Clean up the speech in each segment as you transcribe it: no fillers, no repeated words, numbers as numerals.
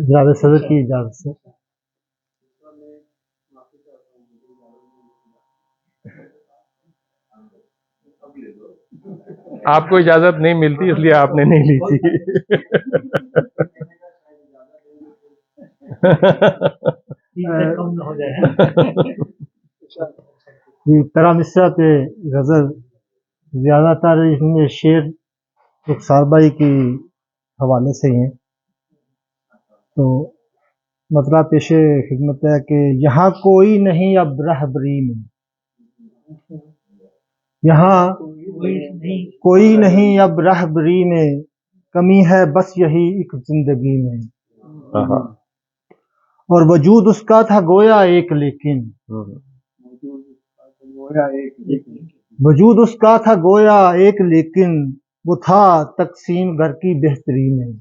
जनाब सदर की इजाज़त से। आपको इजाजत नहीं मिलती इसलिए आपने नहीं ली थी। तरह मिसरा पे गज़ल ज़्यादातर इसमें शेर रुखसार भाई की हवाले से ही हैं। तो मतलब पेशे खिदमत है कि यहाँ कोई नहीं अब रहबरी में, यहाँ कोई नहीं अब रहबरी में, कमी है बस यही एक जिंदगी में। और वजूद उसका था गोया एक लेकिन, वजूद उसका था गोया एक लेकिन, वो था तकसीम घर की बेहतरी में,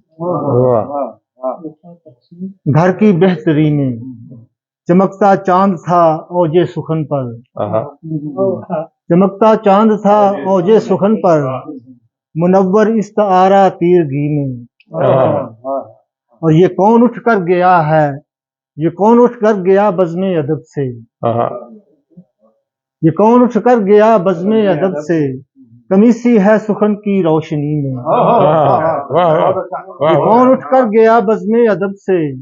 घर की बेहतरी में। चमकता चांद था औजे सुखन पर, चमकता चांद था औजे सुखन पर, मुनव्वर इस्तारा तीरगी में। और ये कौन उठ कर गया है, ये कौन उठ कर गया बज़्मे अदब से, ये कौन उठ कर गया बज़्मे अदब से, कमी सी है सुखन की रोशनी में। ये कौन उठ कर गया बज़्मे अदब से,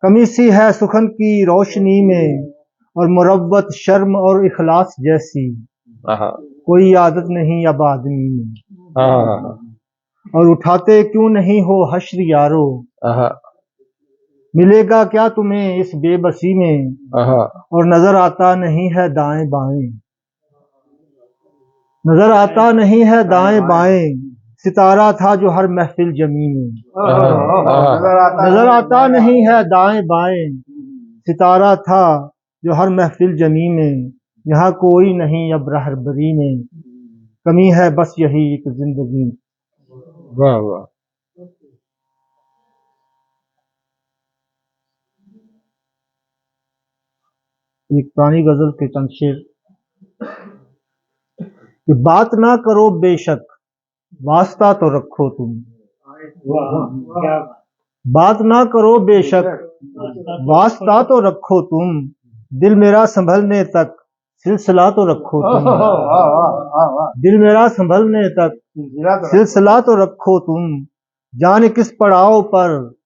कमी सी है सुखन की रोशनी में। और मुरव्वत शर्म और इखलास जैसी कोई आदत नहीं अब आदमी में। और उठाते क्यों नहीं हो हश्र यारो, मिलेगा क्या तुम्हें इस बेबसी में। और नजर आता नहीं है दाएं बाएं, नजर आता नहीं है दाएं बाएं, सितारा था जो हर महफिल जमी में। नजर आता नहीं है दाएं बाएं, सितारा था जो हर महफिल जमी में। यहाँ कोई नहीं अब रहबरी में, कमी है बस यही एक जिंदगी में। वाह वाह। एक पुरानी गजल के चंद शेर कि बात ना करो बेशक वास्ता तो रखो तुम, बात ना करो बेशक वास्ता तो रखो तुम, दिल मेरा संभलने तक सिलसिला तो रखो तुम, दिल मेरा संभलने तक सिलसिला तो रखो तुम। जाने किस पड़ाव पर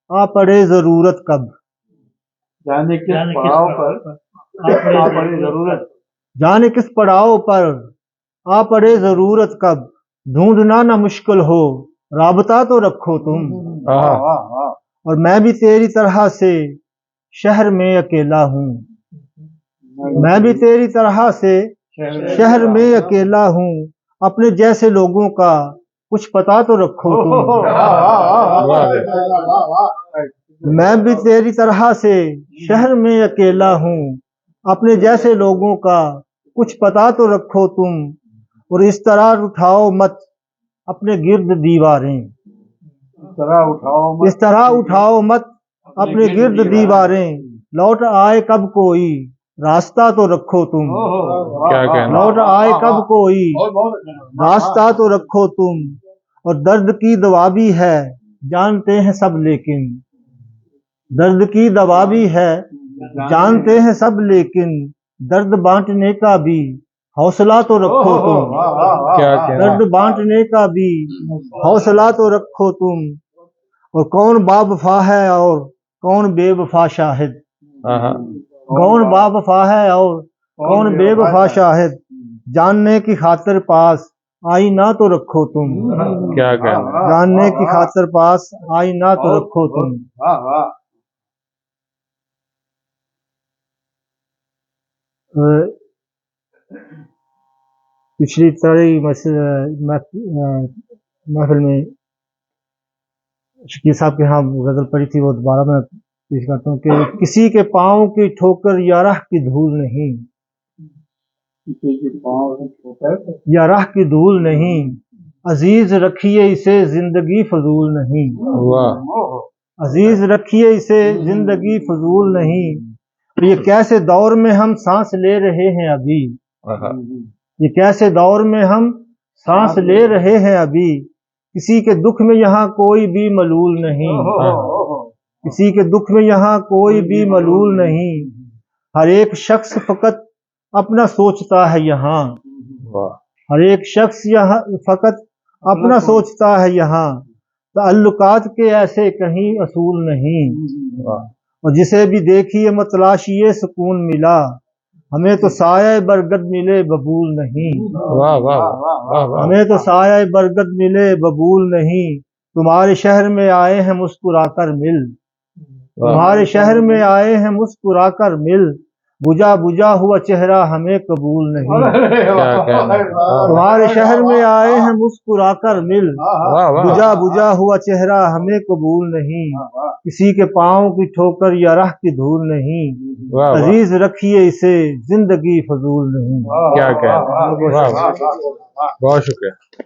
आ पड़े जरूरत कब, जाने किस पड़ाव पर आ पड़े जरूरत, जाने किस पड़ाव पर आ पड़े जरूरत कब, ढूंढना ना मुश्किल हो राबता तो रखो तुम। और मैं भी तेरी तरह से शहर में अकेला हूँ, मैं भी तेरी तरह से शहर में अकेला हूँ, अपने जैसे लोगों का कुछ पता तो रखो तुम। मैं भी तेरी तरह से शहर में अकेला हूँ, अपने जैसे लोगों का कुछ पता तो रखो तुम। और इस तरह उठाओ मत अपने गिर्द दीवारें, इस तरह उठाओ मत अपने गिर्द दीवारें, लौट आए कब कोई रास्ता तो रखो तुम। क्या कहना, लौट आए कब कोई रास्ता तो रखो तुम। और दर्द की दवा भी है जानते हैं सब लेकिन, दर्द की दवा भी है जानते हैं सब लेकिन, दर्द बांटने का भी हौसला तो रखो तुम। क्या कहना, दर्द बांटने का भी हौसला तो रखो तुम। और कौन बावफा है और कौन बेवफा शाहिद, कौन बावफा है और कौन बेवफा शाहिद, जानने की खातिर पास आईना तो रखो तुम। क्या कहना, जानने की खातिर पास आईना तो रखो तुम। पिछली सारी महफिल में शकील साहब के यहाँ गजल पड़ी थी, वो दोबारा मैं पेश करता हूँ कि किसी के पाँव की ठोकर या राह की धूल नहीं, या राह की धूल नहीं, अजीज रखिए इसे जिंदगी फजूल नहीं। अजीज रखिए इसे जिंदगी फजूल नहीं। ये कैसे दौर में हम सांस ले रहे हैं अभी, ये कैसे दौर में हम सांस ले रहे हैं अभी, किसी के दुख में यहाँ कोई भी मलूल नहीं, किसी के दुख में यहाँ कोई भी मलूल नहीं, हर एक शख्स फकत अपना सोचता है यहाँ, वाह हर एक शख्स यहाँ फकत अपना सोचता है यहाँ, ताल्लुकात के ऐसे कहीं असूल नहीं, वाह और जिसे भी देखिए मतलाशिए सुकून मिला, हमें तो साया बरगद मिले बबूल नहीं, वाह वाह वाह वाह हमें तो साया बरगद मिले बबूल नहीं, तुम्हारे शहर में आए हैं मुस्कुराकर मिल, तुम्हारे शहर में आए हैं मुस्कुराकर मिल, बुझा बुझा हुआ चेहरा हमें कबूल नहीं, क्या कहना है। तुम्हारे शहर में आए हैं मुस्कुराकर मिल, वाह वाह बुझा बुझा हुआ चेहरा हमें कबूल नहीं, किसी के पाँव की ठोकर या राह की धूल नहीं, वाह वाह अजीज रखिए इसे जिंदगी फजूल नहीं। क्या कहना है। वाह वाह बहुत शुक्रिया।